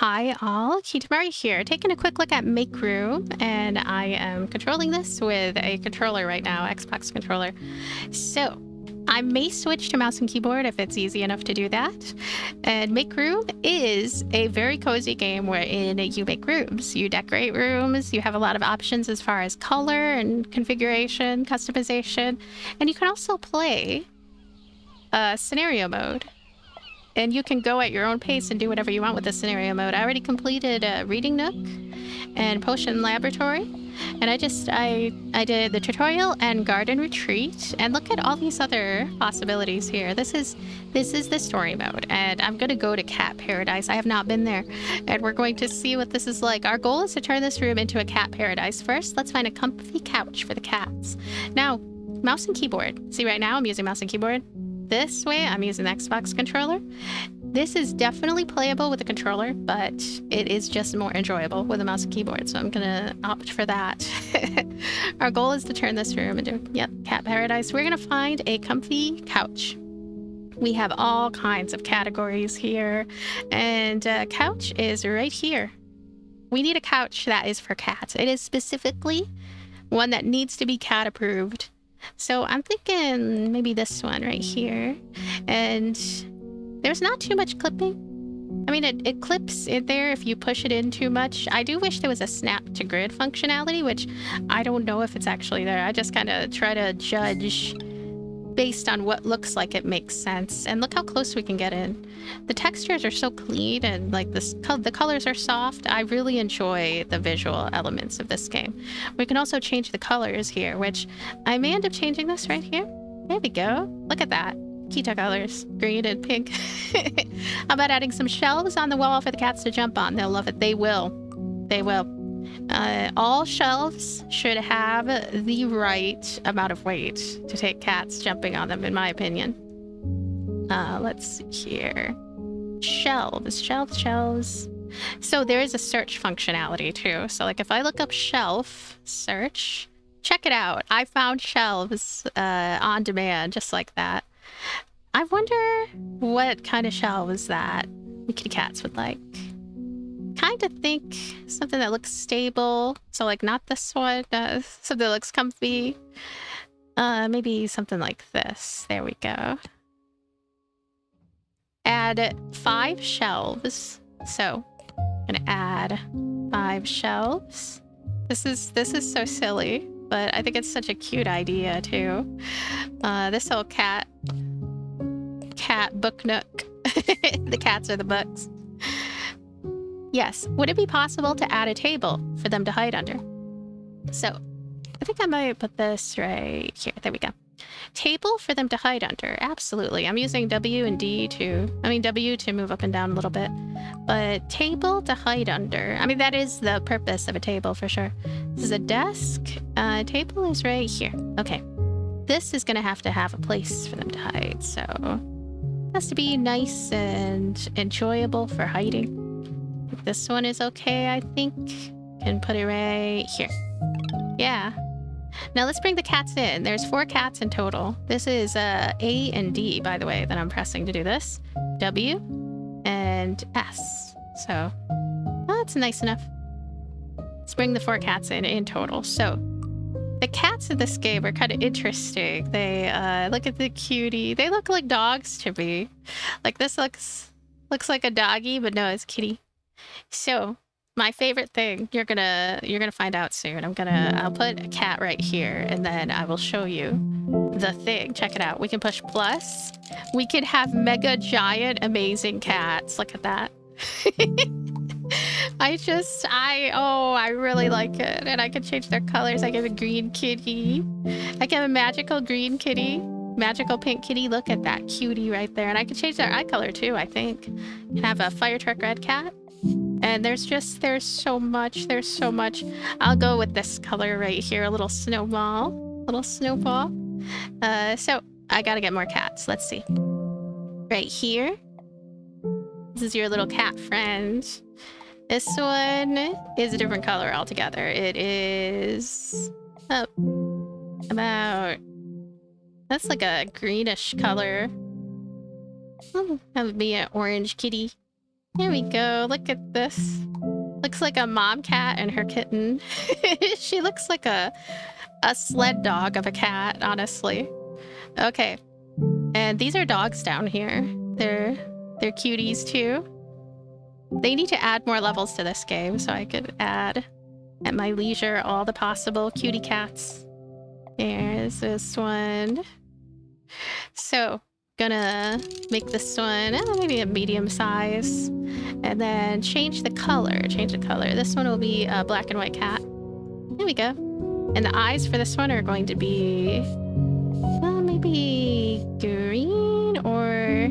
Hi all, Kitamari here, taking a quick look at MakeRoom, and I am controlling this with a controller right now, Xbox controller. So, I may switch to mouse and keyboard if it's easy enough to do that. And MakeRoom is a very cozy game wherein you make rooms. You decorate rooms, you have a lot of options as far as color and configuration, customization, and you can also play scenario mode. And you can go at your own pace and do whatever you want with the scenario mode. I already completed Reading Nook and Potion Laboratory. And I did the tutorial and Garden Retreat. And look at all these other possibilities here. This is the story mode. And I'm going to go to Cat Paradise. I have not been there. And we're going to see what this is like. Our goal is to turn this room into a cat paradise. First, let's find a comfy couch for the cats. Now, mouse and keyboard. See, right now I'm using mouse and keyboard. This way, I'm using the Xbox controller. This is definitely playable with the controller, but it is just more enjoyable with a mouse and keyboard, so I'm gonna opt for that. Our goal is to turn this room into, cat paradise. We're gonna find a comfy couch. We have all kinds of categories here, and couch is right here. We need a couch that is for cats. It is specifically one that needs to be cat approved. So I'm thinking maybe this one right here. And there's not too much clipping. I mean, it clips in there if you push it in too much. I do wish there was a snap to grid functionality, which I don't know if it's actually there. I just kind of try to judge based on what looks like it makes sense. And look how close we can get in. The textures are so clean and like the colors are soft. I really enjoy the visual elements of this game. We can also change the colors here, which I may end up changing this right here. There we go. Look at that. Kita colors, green and pink. How about adding some shelves on the wall for the cats to jump on? They'll love it. They will. They will. All shelves should have the right amount of weight to take cats jumping on them, in my opinion. Let's see here. Shelves. So there is a search functionality too. So like if I look up shelf, search, check it out. I found shelves on demand just like that. I wonder what kind of shelves that kitty cats would like. Kind of think something that looks stable. So like not this one, something that looks comfy. Maybe something like this. There we go. Add 5 shelves. So I'm gonna add 5 shelves. This is so silly, but I think it's such a cute idea too. This whole cat book nook. The cats are the books. Yes, would it be possible to add a table for them to hide under? So, I think I might put this right here. There we go. Table for them to hide under. Absolutely. I'm using W to move up and down a little bit. But table to hide under. I mean, that is the purpose of a table for sure. This is a desk. Table is right here. Okay. This is going to have a place for them to hide. So, it has to be nice and enjoyable for hiding. This one is okay, I think. Can put it right here. Yeah. Now let's bring the cats in. There's 4 cats in total. This is A and D, by the way, that I'm pressing to do this. W and S. So that's nice enough. Let's bring the 4 cats in total. So the cats in this game are kind of interesting. They look at the cutie. They look like dogs to me. Like this looks like a doggy, but no, it's kitty. So, my favorite thing, you're gonna find out soon. I'll put a cat right here, and then I will show you the thing. Check it out. We can push plus. We can have mega giant amazing cats. Look at that. I really like it. And I can change their colors. I can have a green kitty. I can have a magical green kitty. Magical pink kitty. Look at that cutie right there. And I can change their eye color too, I think. You can have a fire truck red cat. And there's so much. I'll go with this color right here. A little snowball. So I gotta get more cats. Let's see. Right here. This is your little cat friend. This one is a different color altogether. It is about... That's like a greenish color. That would be an orange kitty. Here we go. Look at this. Looks like a mom cat and her kitten. She looks like a sled dog of a cat, honestly. Okay. And these are dogs down here. They're cuties too. They need to add more levels to this game so I could add at my leisure all the possible cutie cats. There's this one. So, gonna make this one maybe a medium size. And then change the color. This one will be a black and white cat. There we go. And the eyes for this one are going to be, well, maybe green or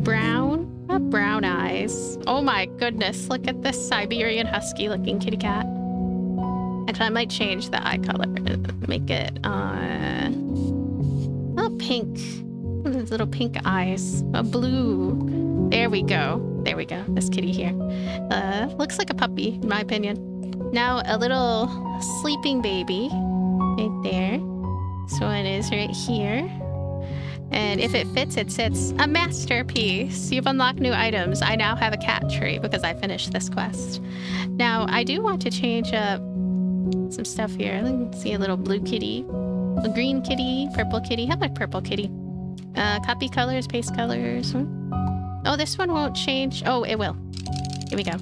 brown. Brown eyes. Oh my goodness, look at this Siberian Husky looking kitty cat. Actually, I might change the eye color. Make it, pink. Those little pink eyes. A blue. There we go. This kitty here. Looks like a puppy, in my opinion. Now, a little sleeping baby. Right there. This one is right here. And if it fits, it sits. A masterpiece! You've unlocked new items. I now have a cat tree because I finished this quest. Now, I do want to change up some stuff here. Let's see a little blue kitty. A green kitty, purple kitty. How about purple kitty? Copy colors, paste colors. Oh, this one won't change. Oh, it will. Here we go.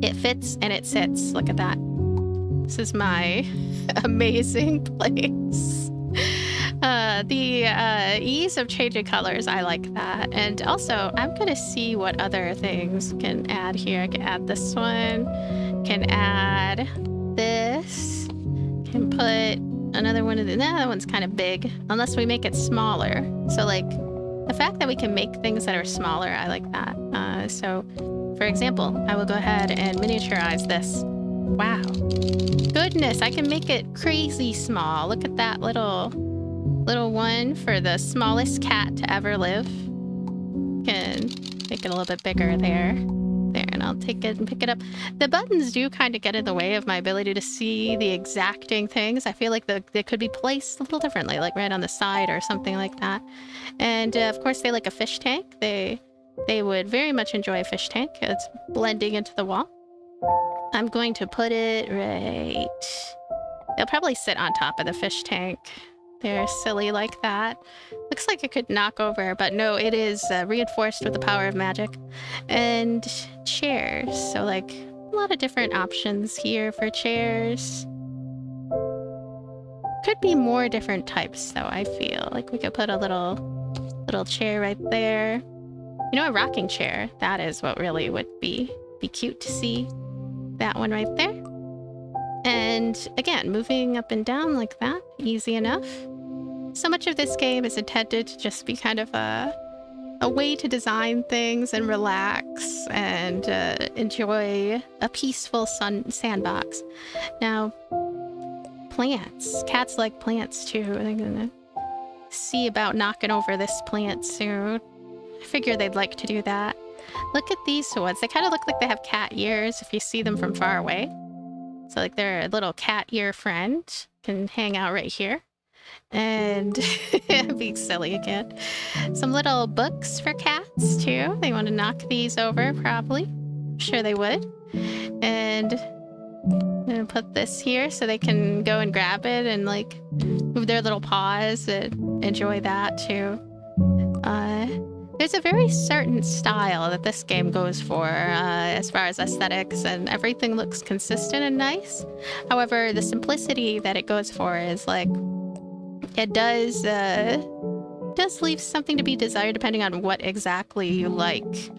It fits and it sits. Look at that. This is my amazing place. The ease of changing colors, I like that. And also, I'm gonna see what other things can add here. I can add this one, can add this, can put another one of the, that one's kind of big, unless we make it smaller. So like, the fact that we can make things that are smaller, I like that. So, for example, I will go ahead and miniaturize this. Wow. Goodness, I can make it crazy small. Look at that little one for the smallest cat to ever live. Can make it a little bit bigger there. There, and I'll take it and pick it up. The buttons do kind of get in the way of my ability to see the exacting things. I feel like they could be placed a little differently, like right on the side or something like that. And of course, they like a fish tank. They would very much enjoy a fish tank. It's blending into the wall. I'm going to put it right... They'll probably sit on top of the fish tank. They're silly like that. Looks like it could knock over, but no, it is reinforced with the power of magic. And chairs. So like a lot of different options here for chairs. Could be more different types though, I feel. Like we could put a little chair right there. You know, a rocking chair. That is what really would be cute to see. That one right there. And again, moving up and down like that, easy enough. So much of this game is intended to just be kind of a way to design things and relax and enjoy a peaceful sandbox. Now, plants. Cats like plants too. They're gonna see about knocking over this plant soon. I figure they'd like to do that. Look at these ones. They kind of look like they have cat ears if you see them from far away. So like their little cat ear friend can hang out right here. And being silly again. Some little books for cats too. They want to knock these over probably. I'm sure they would. And I'm gonna put this here so they can go and grab it and like move their little paws and enjoy that too. There's a very certain style that this game goes for as far as aesthetics, and everything looks consistent and nice. However, the simplicity that it goes for is like, it does leave something to be desired depending on what exactly you like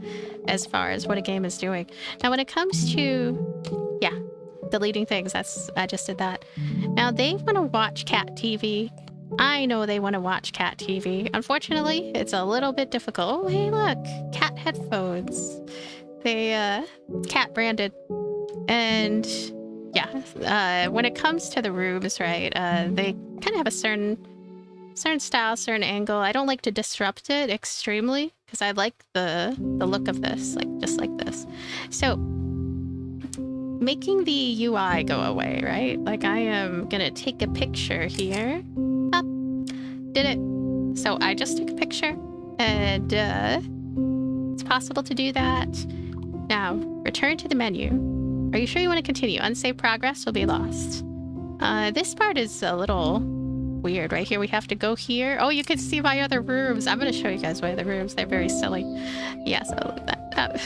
as far as what a game is doing. Now, when it comes to, yeah, deleting things, I just did that. Now, they want to watch cat TV. I know they want to watch cat TV. Unfortunately, it's a little bit difficult. Oh, hey, look, cat headphones. They, cat branded. And yeah, when it comes to the rooms, right, they kind of have a certain style, certain angle. I don't like to disrupt it extremely because I like the look of this, like just like this. So making the UI go away, right? Like I am gonna take a picture here. Did it. So I just took a picture and It's possible to do that. Now, return to the menu. Are you sure you want to continue? Unsaved progress will be lost. This part is a little weird right here. We have to go here. Oh, you can see my other rooms. I'm going to show you guys my other rooms. They're very silly. Yes, I love that.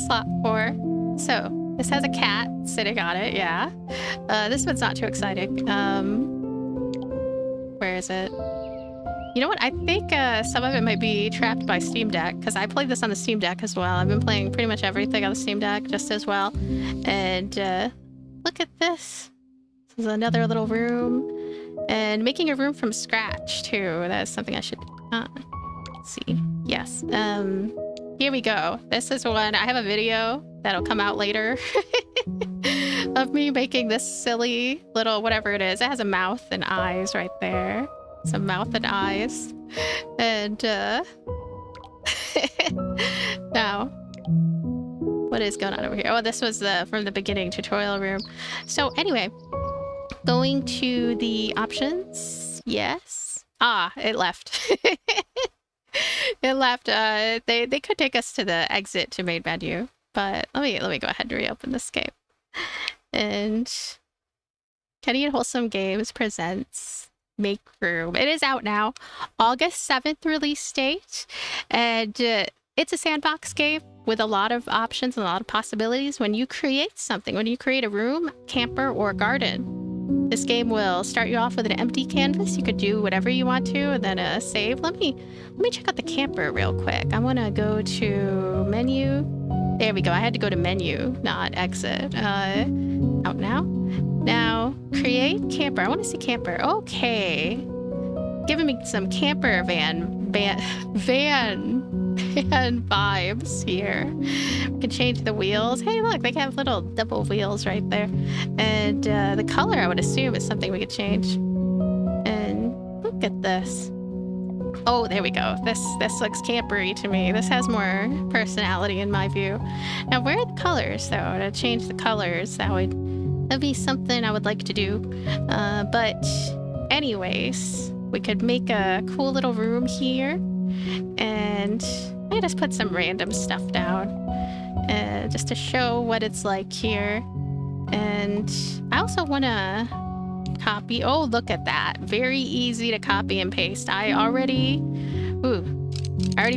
Slot 4. So, this has a cat sitting on it, yeah. This one's not too exciting. Where is it? You know what? I think some of it might be trapped by Steam Deck, because I played this on the Steam Deck as well. I've been playing pretty much everything on the Steam Deck just as well. And look at this. This is another little room. And making a room from scratch, too. That's something I should... let's see. Yes. Here we go. This is one. I have a video that'll come out later of me making this silly little whatever it is. It has a mouth and eyes right there. Some mouth and eyes. And now, what is going on over here? Oh, this was from the beginning tutorial room. So anyway, going to the options. Yes. Ah, it left. It left. They could take us to the exit to main menu, but let me go ahead and reopen this game. And Kenny and Wholesome Games presents MakeRoom. It is out now, August 7th release date, and it's a sandbox game with a lot of options and a lot of possibilities. When you create something, when you create a room, camper, or garden, this game will start you off with an empty canvas. You could do whatever you want to, and then save. Let me check out the camper real quick. I want to go to menu. There we go. I had to go to menu, not exit. Out now. Now, create camper. I want to see camper. Okay. Giving me some camper van vibes here. We can change the wheels. Hey, look, they have little double wheels right there. And the color, I would assume, is something we could change. And look at this. Oh, there we go. This looks campery to me. This has more personality in my view. Now, where are the colors, though? To change the colors, that'd be something I would like to do. But anyways, we could make a cool little room here. And I just put some random stuff down just to show what it's like here. And I also want to copy. Oh, look at that. Very easy to copy and paste. I already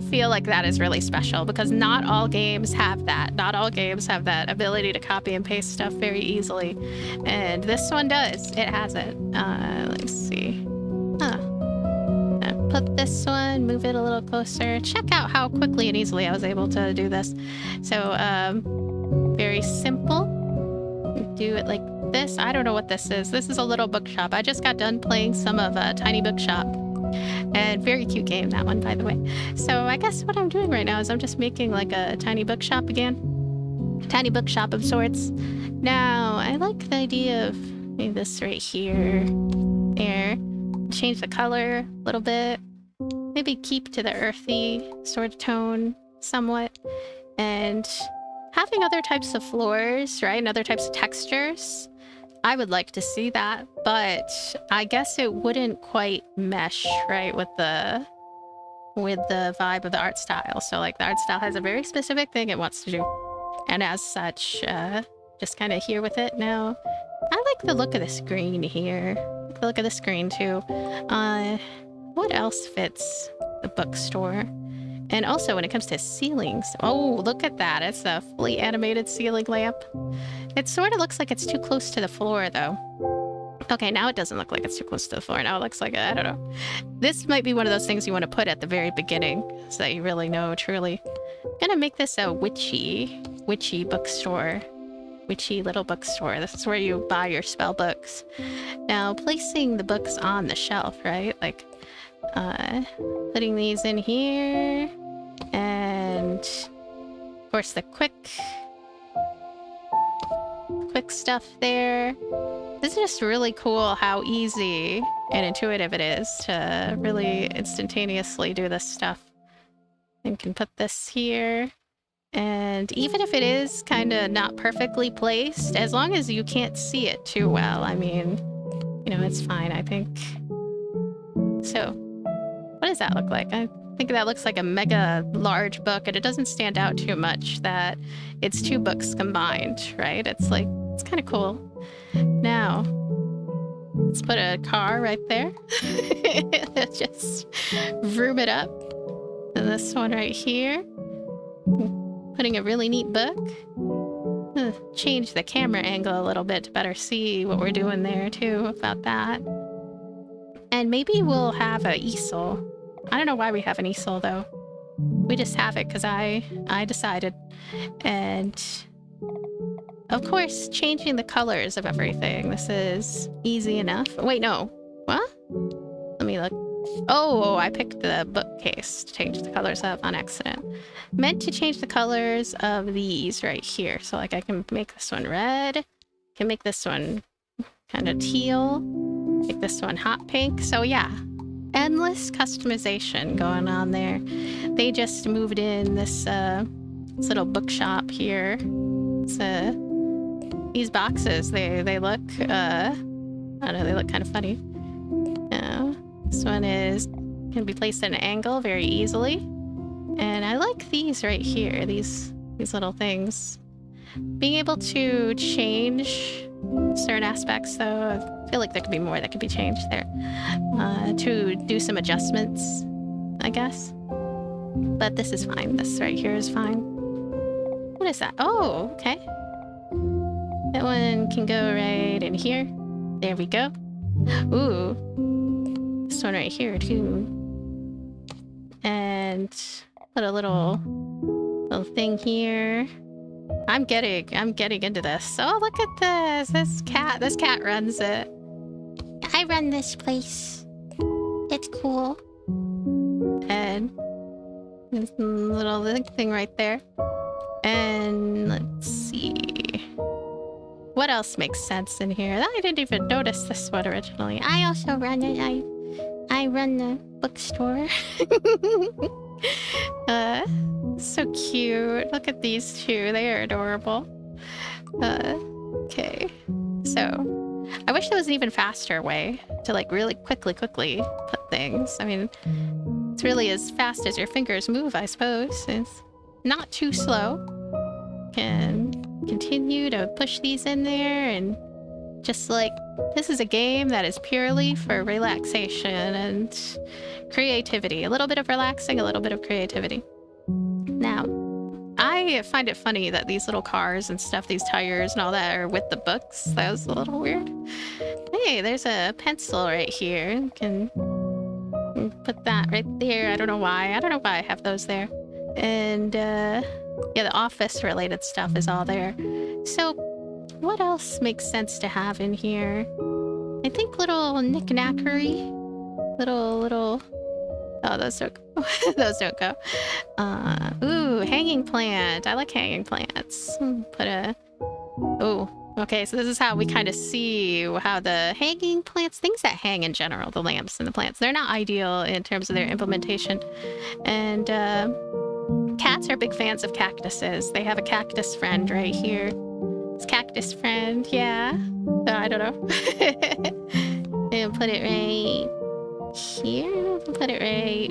feel like that is really special because not all games have that. Not all games have that ability to copy and paste stuff very easily. And this one does. It has it. Let's see. Put this one, move it a little closer. Check out how quickly and easily I was able to do this. So, very simple. Do it like this. I don't know what this is. This is a little bookshop. I just got done playing some of Tiny Bookshop. And very cute game, that one, by the way. So I guess what I'm doing right now is I'm just making like a tiny bookshop again. A tiny bookshop of sorts. Now, I like the idea of maybe this right here. There. Change the color a little bit. Maybe keep to the earthy sort of tone somewhat. And having other types of floors, right? And other types of textures. I would like to see that, but I guess it wouldn't quite mesh, right, with the vibe of the art style. So like the art style has a very specific thing it wants to do. And as such, just kind of here with it now. I like the look of the screen here. I like the look of the screen too. What else fits the bookstore? And also when it comes to ceilings, oh, look at that. It's a fully animated ceiling lamp. It sort of looks like it's too close to the floor though. Okay, now it doesn't look like it's too close to the floor. Now it looks like, I don't know. This might be one of those things you want to put at the very beginning so that you really know truly. I'm gonna make this a witchy bookstore. Witchy little bookstore. This is where you buy your spell books. Now, placing the books on the shelf, right? Like, putting these in here. And, of course, the quick stuff there. This is just really cool how easy and intuitive it is to really instantaneously do this stuff. And can put this here. And even if it is kind of not perfectly placed, as long as you can't see it too well, I mean, you know, it's fine, I think. So, what does that look like? think that looks like a mega large book, and it doesn't stand out too much that it's 2 books combined, right? It's like, it's kind of cool. Now, let's put a car right there. Just vroom it up. And this one right here. Putting a really neat book. Change the camera angle a little bit to better see what we're doing there too about that. And maybe we'll have an easel. I don't know why we have an easel though. We just have it because I decided. And of course, changing the colors of everything. This is easy enough. Wait, no. What? Let me look. Oh, I picked the bookcase to change the colors of on accident. Meant to change the colors of these right here. So like I can make this one red. Can make this one kind of teal. Make this one hot pink. So yeah, endless customization going on there. They just moved in this little bookshop here. It's these boxes, they look I don't know, they look kind of funny. This one can be placed at an angle very easily. And I like these right here, these little things. Being able to change certain aspects though, I feel like there could be more that could be changed there. To do some adjustments, I guess. But this is fine, this right here is fine. What is that? Oh, okay. That one can go right in here. There we go. Ooh. This one right here too. And put a little thing here. I'm getting into this. Oh, look at this. This cat runs it. I run this place. It's cool. And this little thing right there. And let's see. What else makes sense in here? I didn't even notice this one originally. I also run it. I run the bookstore. So cute. Look at these two. They are adorable. Okay. So, I wish there was an even faster way to like really quickly put things. I mean, it's really as fast as your fingers move, I suppose. It's not too slow. Can continue to push these in there and just like, this is a game that is purely for relaxation and creativity. A little bit of relaxing, a little bit of creativity. Now, I find it funny that these little cars and stuff, these tires and all that are with the books. That was a little weird. Hey, there's a pencil right here. You can put that right there. I don't know why. I don't know why I have those there. And yeah, the office related stuff is all there. So what else makes sense to have in here? I think little knick-knackery. Little... Oh, those don't go. Those don't go. Ooh, hanging plant. I like hanging plants. Put a... Oh, okay, so this is how we kind of see how the hanging plants, things that hang in general, the lamps and the plants, they're not ideal in terms of their implementation. And cats are big fans of cactuses. They have a cactus friend right here. It's cactus friend, yeah. I don't know. And put it right here. Put it right.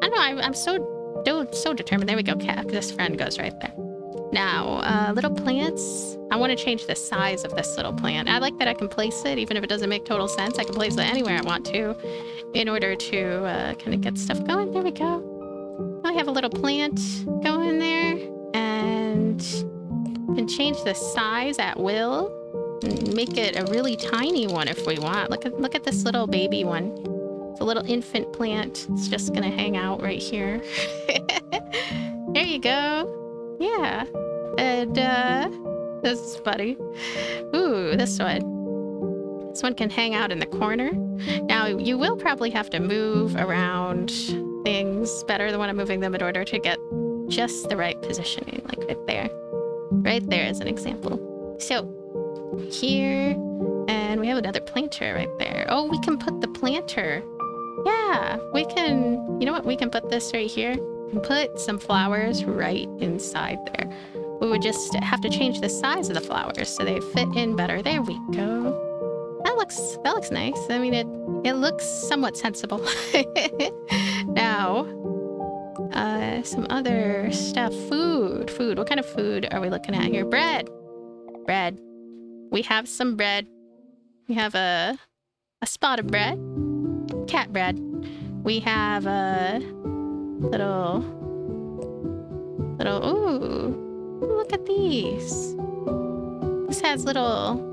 I don't know. I'm so determined. There we go. Cactus friend goes right there. Now, little plants. I want to change the size of this little plant. I like that I can place it, even if it doesn't make total sense. I can place it anywhere I want to, in order to kind of get stuff going. There we go. I have a little plant going there, and can change the size at will. And make it a really tiny one if we want. Look at this little baby one. It's a little infant plant. It's just gonna hang out right here. There you go. Yeah. And this is funny. Ooh, this one. This one can hang out in the corner. Now you will probably have to move around things better than when I'm moving them in order to get just the right positioning, like right there. Right there as an example. So here, and we have another planter right there. Oh, we can put the planter. Yeah, we can, you know what? We can put this right here and put some flowers right inside there. We would just have to change the size of the flowers so they fit in better. There we go. That looks nice. I mean, it looks somewhat sensible. Now, some other stuff. Food. Food. What kind of food are we looking at here? Bread. Bread. We have some bread. We have a spot of bread. Cat bread. We have a little... Ooh. Look at these. This has little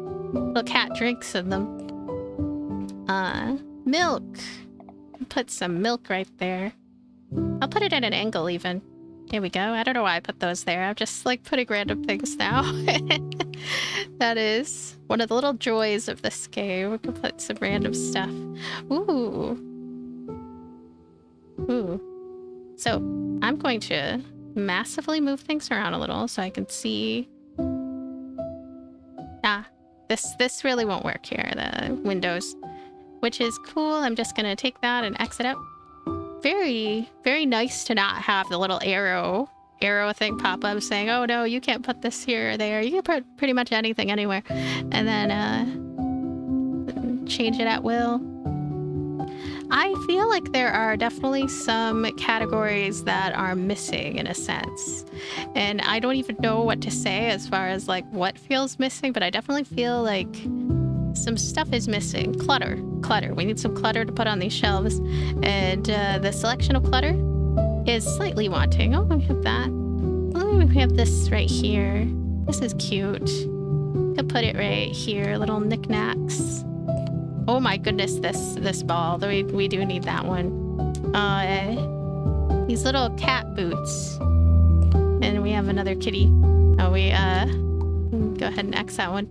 cat drinks in them. Milk. Put some milk right there. I'll put it at an angle even. Here we go. I don't know why I put those there. I'm just like putting random things now. That is one of the little joys of this game. We can put some random stuff. Ooh. Ooh. So I'm going to massively move things around a little so I can see. Ah, this really won't work here, the windows, which is cool. I'm just gonna take that and exit out. Very, very nice to not have the little arrow thing pop up saying, oh no, you can't put this here or there. You can put pretty much anything anywhere. And then change it at will. I feel like there are definitely some categories that are missing in a sense. And I don't even know what to say as far as like what feels missing, but I definitely feel like some stuff is missing. Clutter. We need some clutter to put on these shelves. And the selection of clutter is slightly wanting. Oh, we have that. Oh, we have this right here. This is cute. Could put it right here. Little knickknacks. Oh my goodness, this ball. We do need that one. These little cat boots. And we have another kitty. Oh, we go ahead and X that one.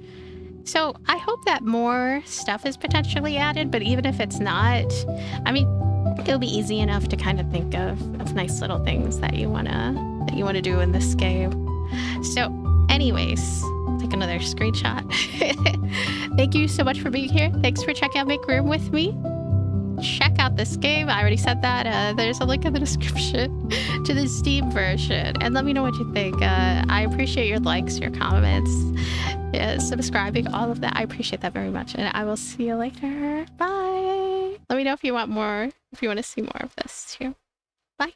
So I hope that more stuff is potentially added, but even if it's not, I mean, it'll be easy enough to kind of think of nice little things that you wanna do in this game. So anyways, take another screenshot. Thank you so much for being here. Thanks for checking out Make Room with me. Check out this game. I already said that. There's a link in the description to the Steam version. And let me know what you think. I appreciate your likes, your comments, subscribing, all of that. I appreciate that very much. And I will see you later. Bye. Let me know if you want more, if you want to see more of this too. Bye.